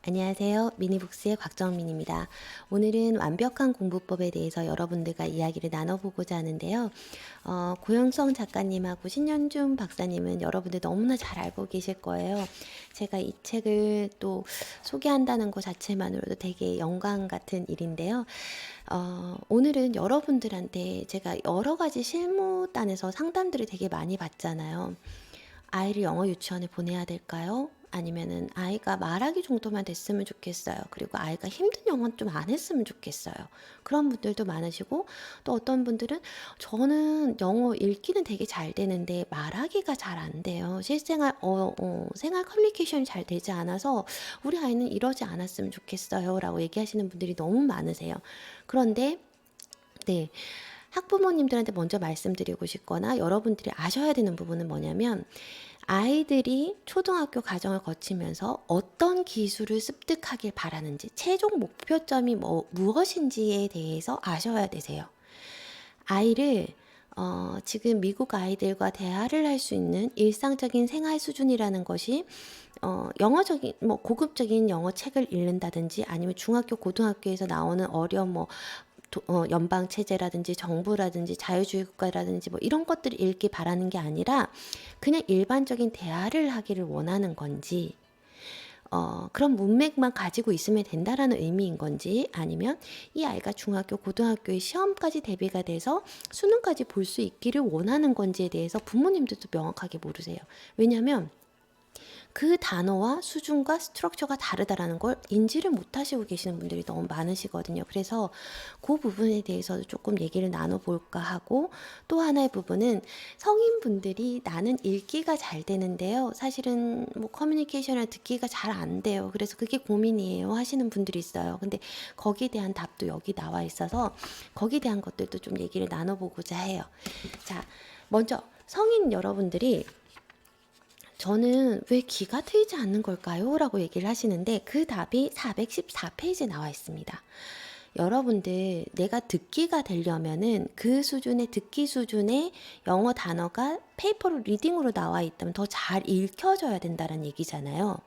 안녕하세요. 미니북스의 곽정민입니다. 오늘은 완벽한 공부법에 대해서 여러분들과 이야기를 나눠보고자 하는데요. 고영성 작가님하고 신현준 박사님은 여러분들 너무나 잘 알고 계실 거예요. 제가 이 책을 또 소개한다는 것 자체만으로도 되게 영광 같은 일인데요. 오늘은 여러분들한테 제가 여러 가지 실무단에서 상담들을 되게 많이 받잖아요. 아이를 영어 유치원에 보내야 될까요? 아니면은 아이가 말하기 정도만 됐으면 좋겠어요. 그리고 아이가 힘든 영어는 좀 안 했으면 좋겠어요. 그런 분들도 많으시고, 또 어떤 분들은 저는 영어 읽기는 되게 잘 되는데 말하기가 잘 안 돼요. 실생활 생활 커뮤니케이션이 잘 되지 않아서 우리 아이는 이러지 않았으면 좋겠어요라고 얘기하시는 분들이 너무 많으세요. 그런데 네. 학부모님들한테 먼저 말씀드리고 싶거나 여러분들이 아셔야 되는 부분은 뭐냐면, 아이들이 초등학교 과정을 거치면서 어떤 기술을 습득하길 바라는지, 최종 목표점이 무엇인지에 대해서 아셔야 되세요. 아이를 지금 미국 아이들과 대화를 할 수 있는 일상적인 생활 수준이라는 것이 영어적인 고급적인 영어 책을 읽는다든지, 아니면 중학교 고등학교에서 나오는 어려운 연방 체제라든지 정부라든지 자유주의 국가라든지 이런 것들을 읽기 바라는 게 아니라 그냥 일반적인 대화를 하기를 원하는 건지, 그런 문맥만 가지고 있으면 된다라는 의미인 건지, 아니면 이 아이가 중학교 고등학교의 시험까지 대비가 돼서 수능까지 볼 수 있기를 원하는 건지에 대해서 부모님들도 명확하게 모르세요. 왜냐하면 그 단어와 수준과 스트럭처가 다르다라는 걸 인지를 못하시고 계시는 분들이 너무 많으시거든요. 그래서 그 부분에 대해서도 조금 얘기를 나눠볼까 하고, 또 하나의 부분은 성인분들이 나는 읽기가 잘 되는데요, 사실은 커뮤니케이션을 듣기가 잘 안 돼요. 그래서 그게 고민이에요 하시는 분들이 있어요. 근데 거기에 대한 답도 여기 나와 있어서 거기에 대한 것들도 좀 얘기를 나눠보고자 해요. 자, 먼저 성인 여러분들이 저는 왜 귀가 트이지 않는 걸까요? 라고 얘기를 하시는데, 그 답이 414페이지에 나와 있습니다. 여러분들, 내가 듣기가 되려면은 그 수준의 듣기 수준의 영어 단어가 페이퍼로 리딩으로 나와 있다면 더 잘 읽혀져야 된다는 얘기잖아요.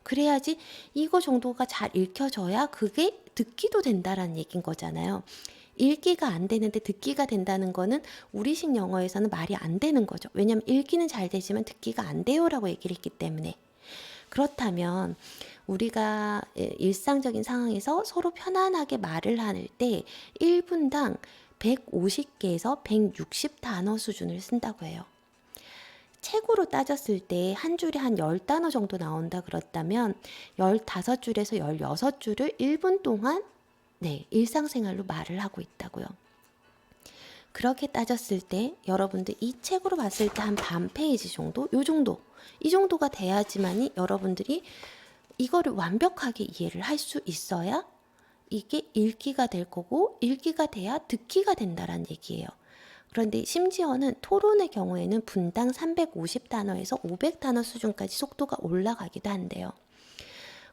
그래야지 이거 정도가 잘 읽혀져야 그게 듣기도 된다라는 얘기인 거잖아요. 읽기가 안 되는데 듣기가 된다는 거는 우리식 영어에서는 말이 안 되는 거죠. 왜냐하면 읽기는 잘 되지만 듣기가 안 돼요라고 얘기를 했기 때문에. 그렇다면 우리가 일상적인 상황에서 서로 편안하게 말을 할 때 1분당 150개에서 160단어 수준을 쓴다고 해요. 책으로 따졌을 때 한 줄에 한 10단어 정도 나온다 그렇다면 15줄에서 16줄을 1분 동안 일상생활로 말을 하고 있다고요. 그렇게 따졌을 때 여러분들 이 책으로 봤을 때 한 반 페이지 정도? 이 정도가 돼야지만이 여러분들이 이거를 완벽하게 이해를 할 수 있어야 이게 읽기가 될 거고, 읽기가 돼야 듣기가 된다라는 얘기예요. 그런데 심지어는 토론의 경우에는 분당 350단어에서 500단어 수준까지 속도가 올라가기도 한대요.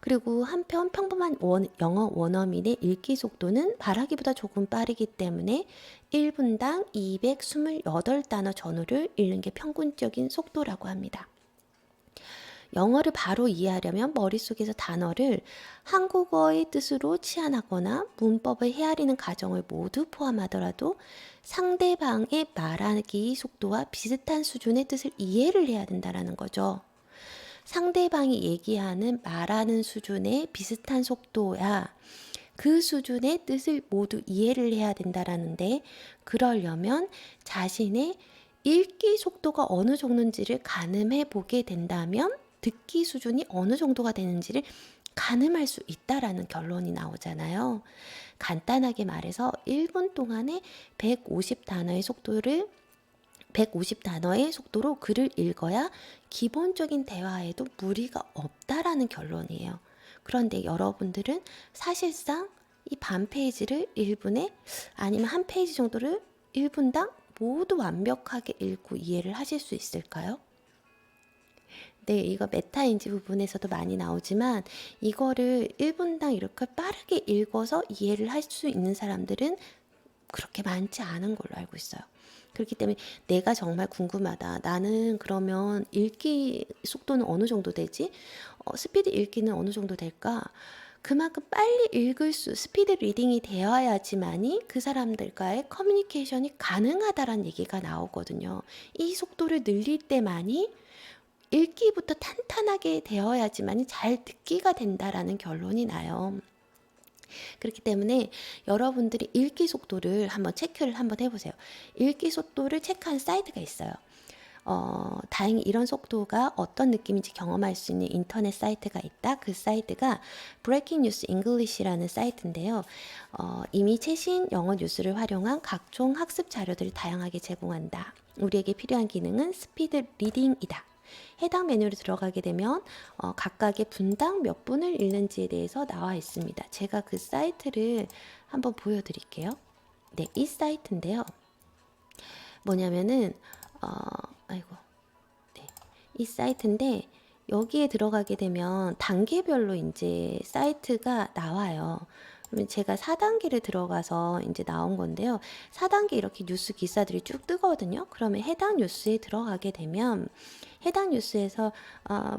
그리고 한편 평범한 영어 원어민의 읽기 속도는 말하기보다 조금 빠르기 때문에 1분당 228단어 전후를 읽는 게 평균적인 속도라고 합니다. 영어를 바로 이해하려면 머릿속에서 단어를 한국어의 뜻으로 치환하거나 문법을 헤아리는 과정을 모두 포함하더라도 상대방의 말하기 속도와 비슷한 수준의 뜻을 이해를 해야 된다는 거죠. 상대방이 얘기하는 말하는 수준의 비슷한 속도야 그 수준의 뜻을 모두 이해를 해야 된다라는데, 그러려면 자신의 읽기 속도가 어느 정도인지를 가늠해 보게 된다면 듣기 수준이 어느 정도가 되는지를 가늠할 수 있다라는 결론이 나오잖아요. 간단하게 말해서 1분 동안에 150단어의 속도로 글을 읽어야 기본적인 대화에도 무리가 없다라는 결론이에요. 그런데 여러분들은 사실상 이 반 페이지를 1분에, 아니면 한 페이지 정도를 1분당 모두 완벽하게 읽고 이해를 하실 수 있을까요? 네, 이거 메타인지 부분에서도 많이 나오지만 이거를 1분당 이렇게 빠르게 읽어서 이해를 할 수 있는 사람들은 그렇게 많지 않은 걸로 알고 있어요. 그렇기 때문에 내가 정말 궁금하다. 나는 그러면 읽기 속도는 어느 정도 되지? 스피드 읽기는 어느 정도 될까? 그만큼 빨리 읽을 스피드 리딩이 되어야지만이 그 사람들과의 커뮤니케이션이 가능하다라는 얘기가 나오거든요. 이 속도를 늘릴 때만이 읽기부터 탄탄하게 되어야지만이 잘 듣기가 된다라는 결론이 나요. 그렇기 때문에 여러분들이 읽기 속도를 한번 체크를 한번 해보세요. 읽기 속도를 체크한 사이트가 있어요. 다행히 이런 속도가 어떤 느낌인지 경험할 수 있는 인터넷 사이트가 있다. 그 사이트가 Breaking News English라는 사이트인데요. 이미 최신 영어 뉴스를 활용한 각종 학습 자료들을 다양하게 제공한다. 우리에게 필요한 기능은 스피드 리딩이다. 해당 메뉴로 들어가게 되면 각각의 분당 몇 분을 읽는지에 대해서 나와 있습니다. 제가 그 사이트를 한번 보여드릴게요. 네, 이 사이트인데요. 뭐냐면은 네, 이 사이트인데 여기에 들어가게 되면 단계별로 이제 사이트가 나와요. 그러면 제가 4단계를 들어가서 이제 나온 건데요. 4단계 이렇게 뉴스 기사들이 쭉 뜨거든요. 그러면 해당 뉴스에 들어가게 되면 해당 뉴스에서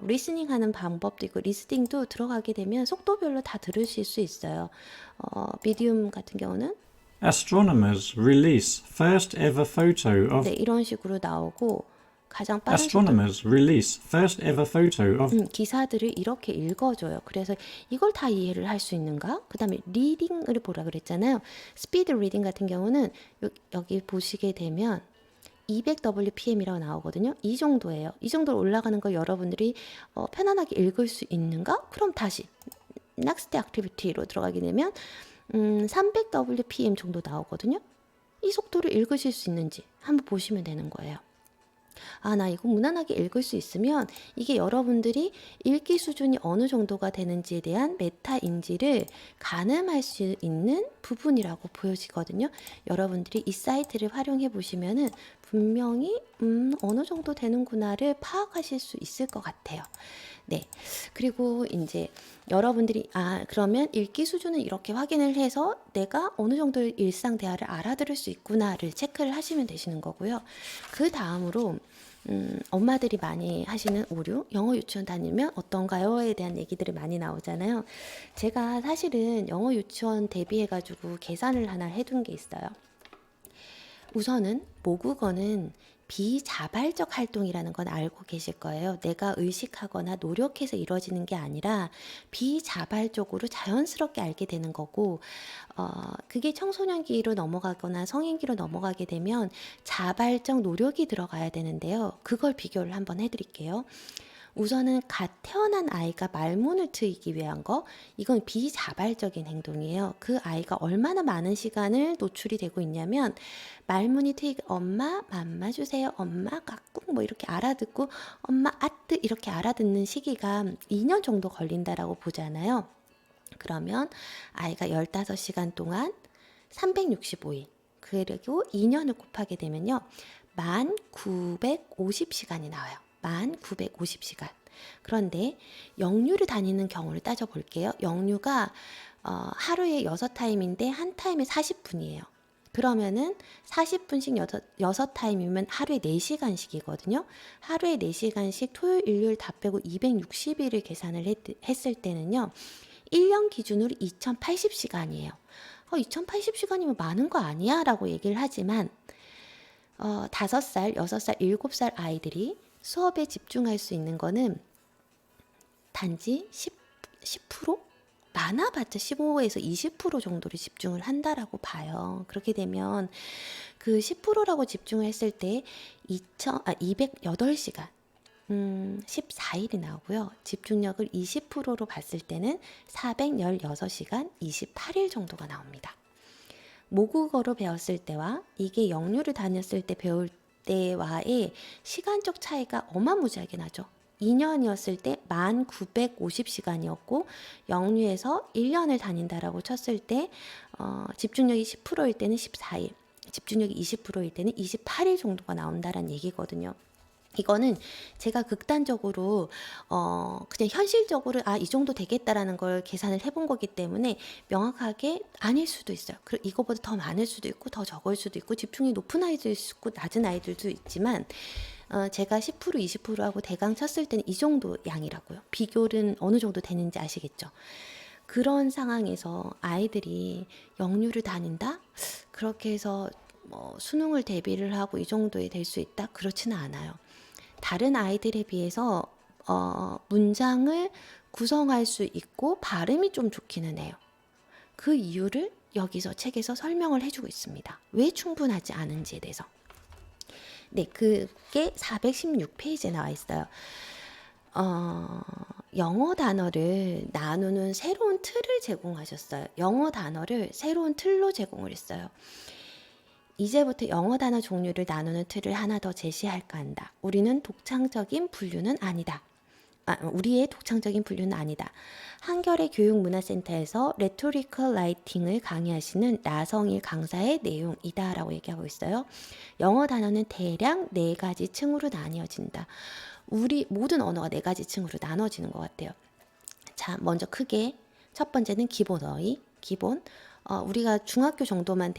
리스닝 하는 방법도 있고 리스닝도 들어가게 되면 속도별로 다 들으실 수 있어요. 미디움 같은 경우는 Astronomers release first ever photo of 네, 이런 식으로 나오고 가장 빠른 속도 Astronomers release first ever photo of 기사들을 이렇게 읽어줘요. 그래서 이걸 다 이해를 할 수 있는가? 그 다음에 리딩을 보라 그랬잖아요. 스피드 리딩 같은 경우는 여기 보시게 되면 200WPM이라고 나오거든요. 이 정도예요. 이 정도로 올라가는 걸 여러분들이 편안하게 읽을 수 있는가? 그럼 다시 Next Activity로 들어가게 되면 300WPM 정도 나오거든요. 이 속도를 읽으실 수 있는지 한번 보시면 되는 거예요. 나 이거 무난하게 읽을 수 있으면 이게 여러분들이 읽기 수준이 어느 정도가 되는지에 대한 메타 인지를 가늠할 수 있는 부분이라고 보여지거든요. 여러분들이 이 사이트를 활용해 보시면은 분명히 어느 정도 되는구나를 파악하실 수 있을 것 같아요. 네. 그리고 이제 여러분들이 그러면 읽기 수준은 이렇게 확인을 해서 내가 어느 정도 일상 대화를 알아들을 수 있구나를 체크를 하시면 되시는 거고요. 그 다음으로 엄마들이 많이 하시는 오류, 영어 유치원 다니면 어떤가요?에 대한 얘기들이 많이 나오잖아요. 제가 사실은 영어 유치원 대비해가지고 계산을 하나 해둔 게 있어요. 우선은 모국어는 비자발적 활동이라는 건 알고 계실 거예요. 내가 의식하거나 노력해서 이루어지는 게 아니라 비자발적으로 자연스럽게 알게 되는 거고, 그게 청소년기로 넘어가거나 성인기로 넘어가게 되면 자발적 노력이 들어가야 되는데요. 그걸 비교를 한번 해드릴게요. 우선은 갓 태어난 아이가 말문을 트이기 위한 거, 이건 비자발적인 행동이에요. 그 아이가 얼마나 많은 시간을 노출이 되고 있냐면 말문이 트이기 엄마 맘마 주세요, 엄마 까꿍 뭐 이렇게 알아듣고 엄마 아뜨 이렇게 알아듣는 시기가 2년 정도 걸린다라고 보잖아요. 그러면 아이가 15시간 동안 365일 그리고 2년을 곱하게 되면요 1950시간이 나와요. 1950시간. 그런데 영유를 다니는 경우를 따져볼게요. 영유가 하루에 6타임인데 한 타임에 40분이에요. 그러면은 40분씩 6타임이면 하루에 4시간씩이거든요. 하루에 4시간씩 토요일, 일요일 다 빼고 260일을 계산을 했을 때는요. 1년 기준으로 2080시간이에요. 2080시간이면 많은 거 아니야? 라고 얘기를 하지만 5살, 6살, 7살 아이들이 수업에 집중할 수 있는 거는 단지 10%? 많아봤자 15에서 20% 정도를 집중을 한다라고 봐요. 그렇게 되면 그 10%라고 집중을 했을 때 208시간 14일이 나오고요. 집중력을 20%로 봤을 때는 416시간 28일 정도가 나옵니다. 모국어로 배웠을 때와 이게 영유를 다녔을 때 배울 때와의 시간적 차이가 어마무지하게 나죠. 2년이었을 때 1950시간이었고 영유에서 1년을 다닌다라고 쳤을 때 집중력이 10%일 때는 14일, 집중력이 20%일 때는 28일 정도가 나온다라는 얘기거든요. 이거는 제가 극단적으로 그냥 현실적으로 이 정도 되겠다라는 걸 계산을 해본 거기 때문에 명확하게 아닐 수도 있어요. 그리고 이거보다 더 많을 수도 있고 더 적을 수도 있고 집중이 높은 아이들도 있고 낮은 아이들도 있지만 제가 10% 20%하고 대강 쳤을 때는 이 정도 양이라고요. 비교는 어느 정도 되는지 아시겠죠? 그런 상황에서 아이들이 영유를 다닌다? 그렇게 해서 뭐 수능을 대비를 하고 이 정도에 될 수 있다? 그렇지는 않아요. 다른 아이들에 비해서 문장을 구성할 수 있고 발음이 좀 좋기는 해요. 그 이유를 여기서 책에서 설명을 해주고 있습니다. 왜 충분하지 않은지에 대해서. 네, 그게 416페이지에 나와 있어요. 영어 단어를 나누는 새로운 틀을 제공하셨어요. 영어 단어를 새로운 틀로 제공을 했어요. 이제부터 영어 단어 종류를 나누는 틀을 하나 더 제시할까 한다. 우리의 독창적인 분류는 아니다. 한겨레 교육문화센터에서 레토리컬 라이팅을 강의하시는 나성일 강사의 내용이다라고 얘기하고 있어요. 영어 단어는 대략 4가지 층으로 나뉘어진다. 우리 모든 언어가 4가지 층으로 나눠지는 것 같아요. 자, 먼저 크게 첫 번째는 기본 어휘, 기본. 우리가 중학교 정도만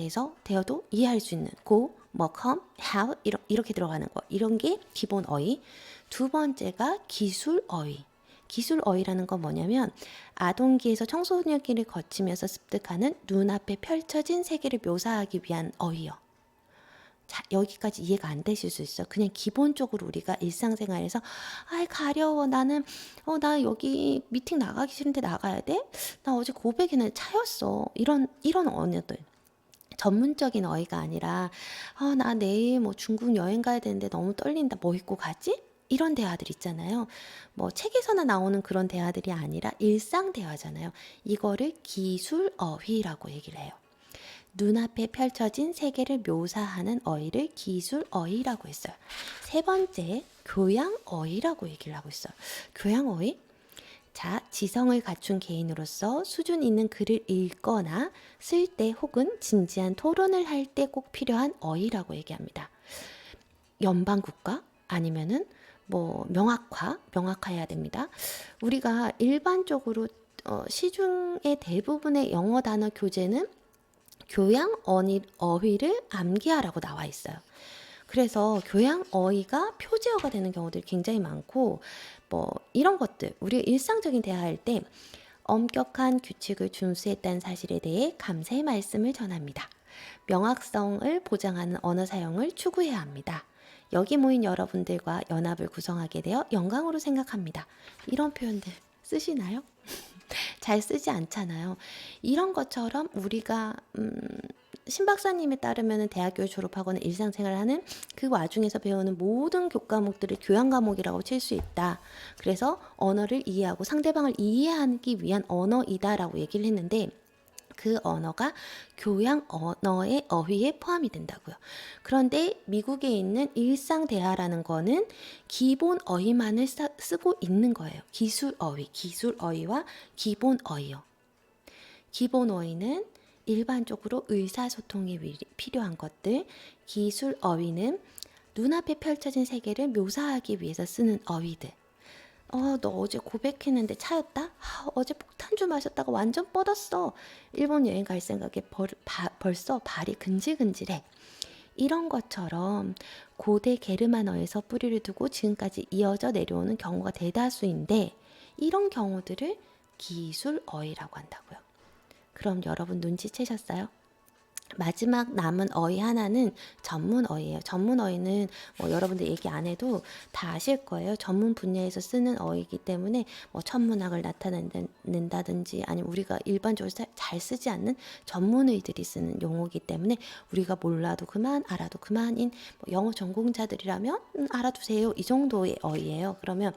되어도 이해할 수 있는 go, 뭐 come, how 이렇게 들어가는 거. 이런 게 기본 어휘. 두 번째가 기술 어휘. 기술 어휘라는 건 뭐냐면 아동기에서 청소년기를 거치면서 습득하는 눈앞에 펼쳐진 세계를 묘사하기 위한 어휘요. 자, 여기까지 이해가 안 되실 수 있어요. 그냥 기본적으로 우리가 일상생활에서 가려워. 나는 나 여기 미팅 나가기 싫은데 나가야 돼? 나 어제 고백에는 차였어. 이런 언어들. 전문적인 어휘가 아니라 나 내일 뭐 중국 여행 가야 되는데 너무 떨린다. 뭐 입고 가지? 이런 대화들 있잖아요. 뭐 책에서나 나오는 그런 대화들이 아니라 일상 대화잖아요. 이거를 기술 어휘라고 얘기를 해요. 눈앞에 펼쳐진 세계를 묘사하는 어휘를 기술 어휘라고 했어요. 세 번째, 교양 어휘라고 얘기를 하고 있어요. 교양 어휘? 자, 지성을 갖춘 개인으로서 수준 있는 글을 읽거나 쓸 때 혹은 진지한 토론을 할 때 꼭 필요한 어휘라고 얘기합니다. 연방국가 아니면은 뭐 명확해야 됩니다. 우리가 일반적으로 시중의 대부분의 영어 단어 교재는 교양 어휘를 암기하라고 나와 있어요. 그래서 교양 어휘가 표제어가 되는 경우들이 굉장히 많고 뭐 이런 것들 우리 일상적인 대화할 때 엄격한 규칙을 준수했다는 사실에 대해 감사의 말씀을 전합니다. 명확성을 보장하는 언어 사용을 추구해야 합니다. 여기 모인 여러분들과 연합을 구성하게 되어 영광으로 생각합니다. 이런 표현들 쓰시나요? 잘 쓰지 않잖아요. 이런 것처럼 우리가 신 박사님에 따르면 대학교를 졸업하거나 일상생활을 하는 그 와중에서 배우는 모든 교과목들을 교양 과목이라고 칠 수 있다. 그래서 언어를 이해하고 상대방을 이해하기 위한 언어이다라고 얘기를 했는데 그 언어가 교양 언어의 어휘에 포함이 된다고요. 그런데 미국에 있는 일상 대화라는 거는 기본 어휘만을 쓰고 있는 거예요. 기술 어휘와 기본 어휘요. 기본 어휘는 일반적으로 의사소통에 필요한 것들, 기술 어휘는 눈앞에 펼쳐진 세계를 묘사하기 위해서 쓰는 어휘들. 너 어제 고백했는데 차였다? 어제 폭탄주 마셨다가 완전 뻗었어. 일본 여행 갈 생각에 벌써 발이 근질근질해. 이런 것처럼 고대 게르만어에서 뿌리를 두고 지금까지 이어져 내려오는 경우가 대다수인데 이런 경우들을 기술 어휘라고 한다고요. 그럼 여러분 눈치채셨어요? 마지막 남은 어휘 하나는 전문 어휘예요. 전문 어휘는 뭐 여러분들 얘기 안 해도 다 아실 거예요. 전문 분야에서 쓰는 어휘이기 때문에 뭐 천문학을 나타낸다든지 아니면 우리가 일반적으로 잘 쓰지 않는 전문의들이 쓰는 용어이기 때문에 우리가 몰라도 그만 알아도 그만인 뭐 영어 전공자들이라면 알아두세요. 이 정도의 어휘예요. 그러면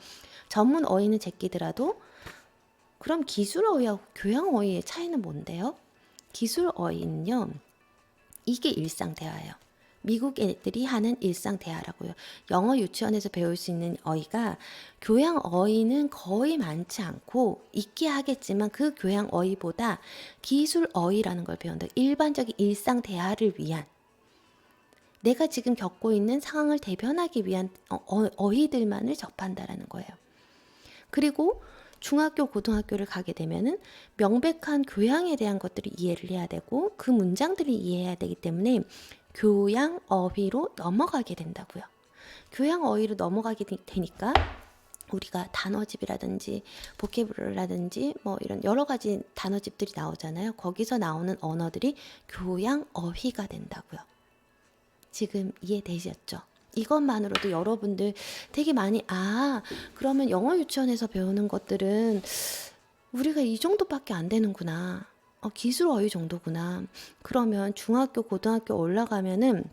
전문 어휘는 제끼더라도 그럼 기술 어휘하고 교양 어휘의 차이는 뭔데요? 기술 어휘는요. 이게 일상 대화예요. 미국 애들이 하는 일상 대화라고요. 영어 유치원에서 배울 수 있는 어휘가 교양 어휘는 거의 많지 않고 있게 하겠지만 그 교양 어휘보다 기술 어휘라는 걸 배운다. 일반적인 일상 대화를 위한 내가 지금 겪고 있는 상황을 대변하기 위한 어휘들만을 접한다라는 거예요. 그리고 중학교, 고등학교를 가게 되면은 명백한 교양에 대한 것들을 이해를 해야 되고 그 문장들을 이해해야 되기 때문에 교양 어휘로 넘어가게 된다고요. 교양 어휘로 넘어가게 되니까 우리가 단어집이라든지 보케블러라든지 뭐 이런 여러 가지 단어집들이 나오잖아요. 거기서 나오는 언어들이 교양 어휘가 된다고요. 지금 이해되셨죠? 이것만으로도 여러분들 되게 많이 그러면 영어 유치원에서 배우는 것들은 우리가 이 정도밖에 안 되는구나. 기술 어휘 정도구나. 그러면 중학교, 고등학교 올라가면은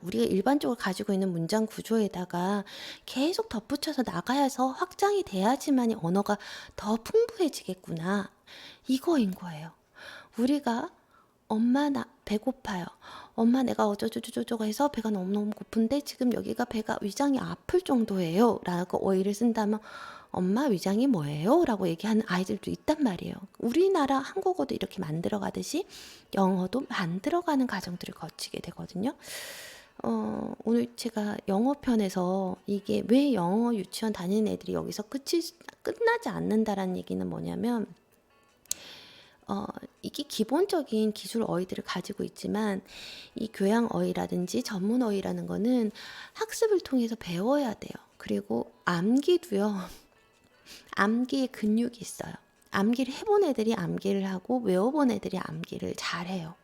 우리가 일반적으로 가지고 있는 문장 구조에다가 계속 덧붙여서 나가야서 확장이 돼야지만 언어가 더 풍부해지겠구나. 이거인 거예요. 우리가 엄마 나 배고파요. 엄마 내가 어쩌고저쩌고 해서 배가 너무너무 고픈데 지금 여기가 배가 위장이 아플 정도예요. 라고 어휘를 쓴다면 엄마 위장이 뭐예요? 라고 얘기하는 아이들도 있단 말이에요. 우리나라 한국어도 이렇게 만들어가듯이 영어도 만들어가는 과정들을 거치게 되거든요. 오늘 제가 영어 편에서 이게 왜 영어 유치원 다니는 애들이 여기서 끝나지 않는다라는 얘기는 뭐냐면 이게 기본적인 기술 어휘들을 가지고 있지만 이 교양 어휘라든지 전문 어휘라는 거는 학습을 통해서 배워야 돼요. 그리고 암기도요. 암기에 근육이 있어요. 암기를 해본 애들이 암기를 하고 외워본 애들이 암기를 잘해요.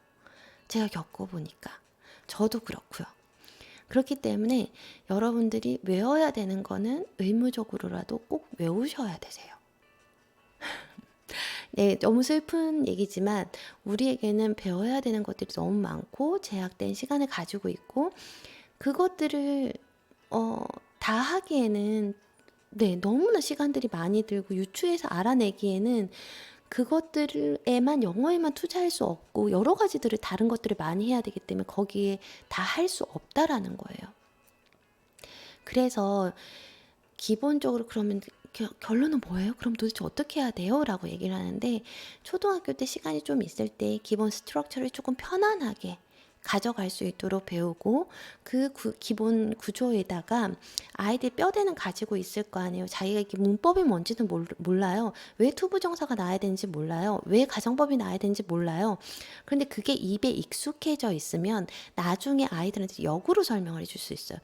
제가 겪어보니까. 저도 그렇고요. 그렇기 때문에 여러분들이 외워야 되는 거는 의무적으로라도 꼭 외우셔야 되세요. 네, 너무 슬픈 얘기지만 우리에게는 배워야 되는 것들이 너무 많고 제약된 시간을 가지고 있고 그것들을 다 하기에는 너무나 시간들이 많이 들고 유추해서 알아내기에는 그것들에만 영어에만 투자할 수 없고 여러 가지들을 다른 것들을 많이 해야 되기 때문에 거기에 다 할 수 없다라는 거예요. 그래서 기본적으로 그러면 결론은 뭐예요? 그럼 도대체 어떻게 해야 돼요? 라고 얘기를 하는데 초등학교 때 시간이 좀 있을 때 기본 스트럭처를 조금 편안하게 가져갈 수 있도록 배우고 기본 구조에다가 아이들 뼈대는 가지고 있을 거 아니에요. 자기가 이게 문법이 뭔지는 몰라요. 왜 투부정사가 나와야 되는지 몰라요. 왜 가정법이 나와야 되는지 몰라요. 그런데 그게 입에 익숙해져 있으면 나중에 아이들한테 역으로 설명을 해줄 수 있어요.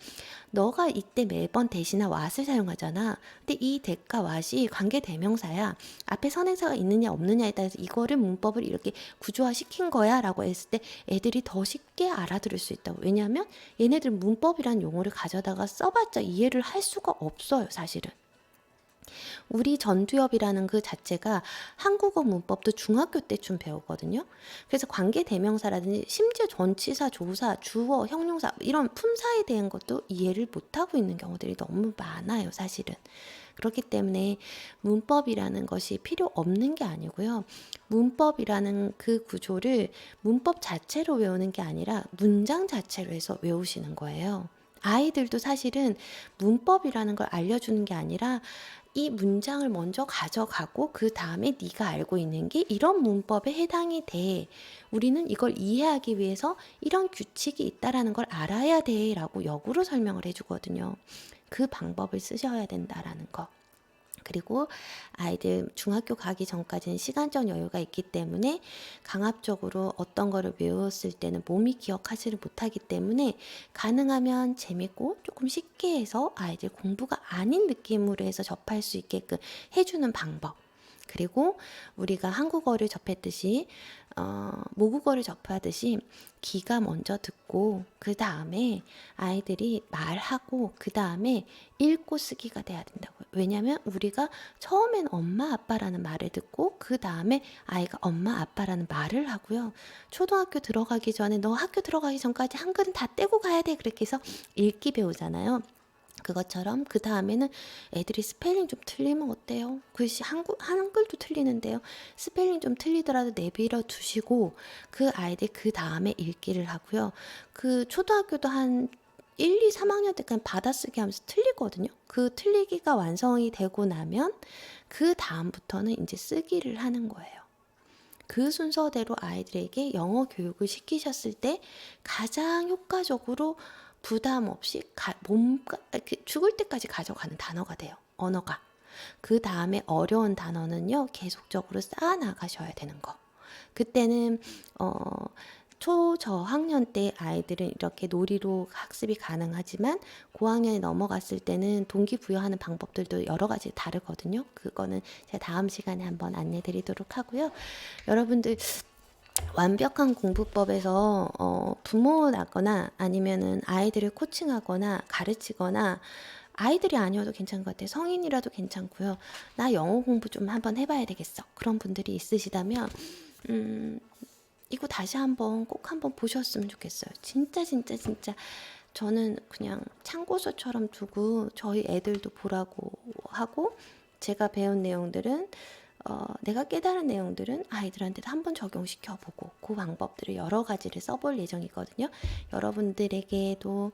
너가 이때 매번 대시나 what을 사용하잖아. 근데 이 that과 what이 관계 대명사야. 앞에 선행사가 있느냐 없느냐에 따라서 이거를 문법을 이렇게 구조화시킨 거야 라고 했을 때 애들이 더 쉽게 알아들을 수 있다고. 왜냐하면 얘네들은 문법이란 용어를 가져다가 써봤자 이해를 할 수가 없어요, 사실은. 우리 전두엽이라는 그 자체가 한국어 문법도 중학교 때쯤 배우거든요. 그래서 관계 대명사라든지 심지어 전치사, 조사, 주어, 형용사 이런 품사에 대한 것도 이해를 못하고 있는 경우들이 너무 많아요, 사실은. 그렇기 때문에 문법이라는 것이 필요 없는 게 아니고요. 문법이라는 그 구조를 문법 자체로 외우는 게 아니라 문장 자체로 해서 외우시는 거예요. 아이들도 사실은 문법이라는 걸 알려주는 게 아니라 이 문장을 먼저 가져가고 그 다음에 네가 알고 있는 게 이런 문법에 해당이 돼. 우리는 이걸 이해하기 위해서 이런 규칙이 있다라는 걸 알아야 돼 라고 역으로 설명을 해주거든요. 그 방법을 쓰셔야 된다라는 거. 그리고 아이들 중학교 가기 전까지는 시간적 여유가 있기 때문에 강압적으로 어떤 거를 외웠을 때는 몸이 기억하지를 못하기 때문에 가능하면 재밌고 조금 쉽게 해서 아이들 공부가 아닌 느낌으로 해서 접할 수 있게끔 해주는 방법. 그리고 우리가 한국어를 접했듯이 모국어를 접하듯이 귀가 먼저 듣고 그 다음에 아이들이 말하고 그 다음에 읽고 쓰기가 돼야 된다고요. 왜냐하면 우리가 처음엔 엄마 아빠라는 말을 듣고 그 다음에 아이가 엄마 아빠라는 말을 하고요. 초등학교 들어가기 전에 너 학교 들어가기 전까지 한글은 다 떼고 가야 돼 그렇게 해서 읽기 배우잖아요. 그것처럼 그 다음에는 애들이 스펠링 좀 틀리면 어때요? 글씨 한글도 틀리는데요. 스펠링 좀 틀리더라도 내버려 두시고 그 아이들 그 다음에 읽기를 하고요. 그 초등학교도 한 1, 2, 3학년 때까지 받아쓰기 하면서 틀리거든요. 그 틀리기가 완성이 되고 나면 그 다음부터는 이제 쓰기를 하는 거예요. 그 순서대로 아이들에게 영어 교육을 시키셨을 때 가장 효과적으로 부담 없이 죽을 때까지 가져가는 단어가 돼요. 언어가. 그 다음에 어려운 단어는요. 계속적으로 쌓아 나가셔야 되는 거. 그때는 초저학년 때 아이들은 이렇게 놀이로 학습이 가능하지만 고학년에 넘어갔을 때는 동기부여하는 방법들도 여러 가지 다르거든요. 그거는 제가 다음 시간에 한번 안내 드리도록 하고요. 여러분들 완벽한 공부법에서 부모라거나 아니면은 아이들을 코칭하거나 가르치거나 아이들이 아니어도 괜찮은 것 같아요. 성인이라도 괜찮고요. 나 영어 공부 좀 한번 해봐야 되겠어. 그런 분들이 있으시다면 이거 다시 한번 꼭 한번 보셨으면 좋겠어요. 진짜 진짜 진짜 저는 그냥 참고서처럼 두고 저희 애들도 보라고 하고 제가 배운 내용들은 내가 깨달은 내용들은 아이들한테도 한번 적용시켜보고 그 방법들을 여러 가지를 써볼 예정이거든요. 여러분들에게도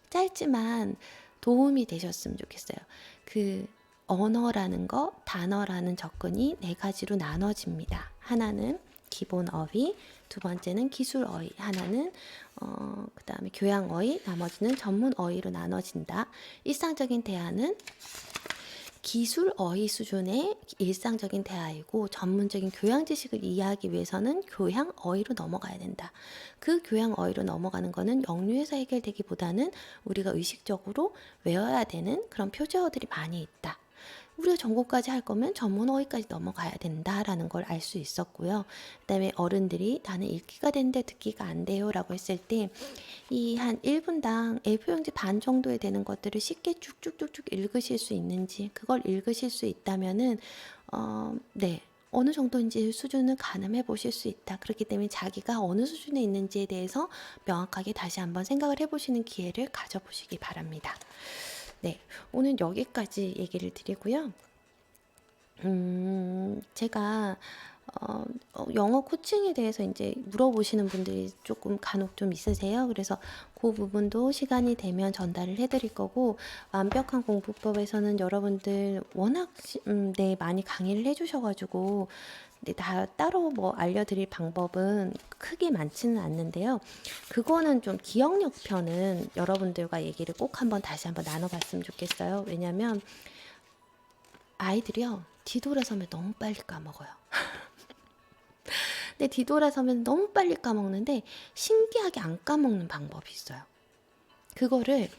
짧지만 도움이 되셨으면 좋겠어요. 그 언어라는 거, 단어라는 접근이 네 가지로 나눠집니다. 하나는 기본 어휘, 두 번째는 기술 어휘, 하나는 그 다음에 교양 어휘, 나머지는 전문 어휘로 나눠진다. 일상적인 대화는 기술 어휘 수준의 일상적인 대화이고 전문적인 교양 지식을 이해하기 위해서는 교양 어휘로 넘어가야 된다. 그 교양 어휘로 넘어가는 거는 영유에서 해결되기보다는 우리가 의식적으로 외워야 되는 그런 표제어들이 많이 있다. 우리가 전공까지 할 거면 전문 어휘까지 넘어가야 된다라는 걸 알 수 있었고요. 그다음에 어른들이 나는 읽기가 되는데 듣기가 안 돼요라고 했을 때 이 한 1분당 A4용지 반 정도에 되는 것들을 쉽게 쭉쭉쭉쭉 읽으실 수 있는지 그걸 읽으실 수 있다면은 네. 어느 정도인지 수준을 가늠해 보실 수 있다. 그렇기 때문에 자기가 어느 수준에 있는지에 대해서 명확하게 다시 한번 생각을 해보시는 기회를 가져보시기 바랍니다. 네, 오늘 여기까지 얘기를 드리고요. 제가 영어 코칭에 대해서 이제 물어보시는 분들이 조금 간혹 좀 있으세요. 그래서 그 부분도 시간이 되면 전달을 해드릴 거고 완벽한 공부법에서는 여러분들 워낙 네, 많이 강의를 해주셔가지고 근데 다 따로 뭐 알려드릴 방법은 크게 많지는 않는데요. 그거는 좀 기억력 편은 여러분들과 얘기를 꼭 한번 다시 한번 나눠봤으면 좋겠어요. 왜냐면 아이들이요 뒤돌아서면 너무 빨리 까먹어요. 근데 뒤돌아서면 너무 빨리 까먹는데 신기하게 안 까먹는 방법이 있어요. 그거를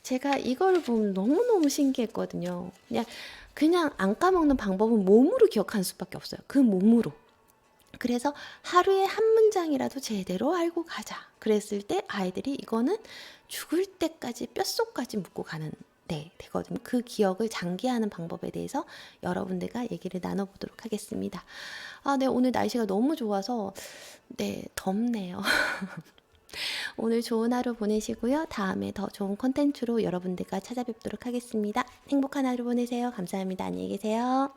제가 이거를 보면 너무너무 신기했거든요. 그냥 안 까먹는 방법은 몸으로 기억하는 수밖에 없어요. 그 몸으로. 그래서 하루에 한 문장이라도 제대로 알고 가자. 그랬을 때 아이들이 이거는 죽을 때까지 뼛속까지 묻고 가는 네, 되거든요. 그 기억을 장기화하는 방법에 대해서 여러분들과 얘기를 나눠보도록 하겠습니다. 네, 오늘 날씨가 너무 좋아서 네, 덥네요. 오늘 좋은 하루 보내시고요. 다음에 더 좋은 콘텐츠로 여러분들과 찾아뵙도록 하겠습니다. 행복한 하루 보내세요. 감사합니다. 안녕히 계세요.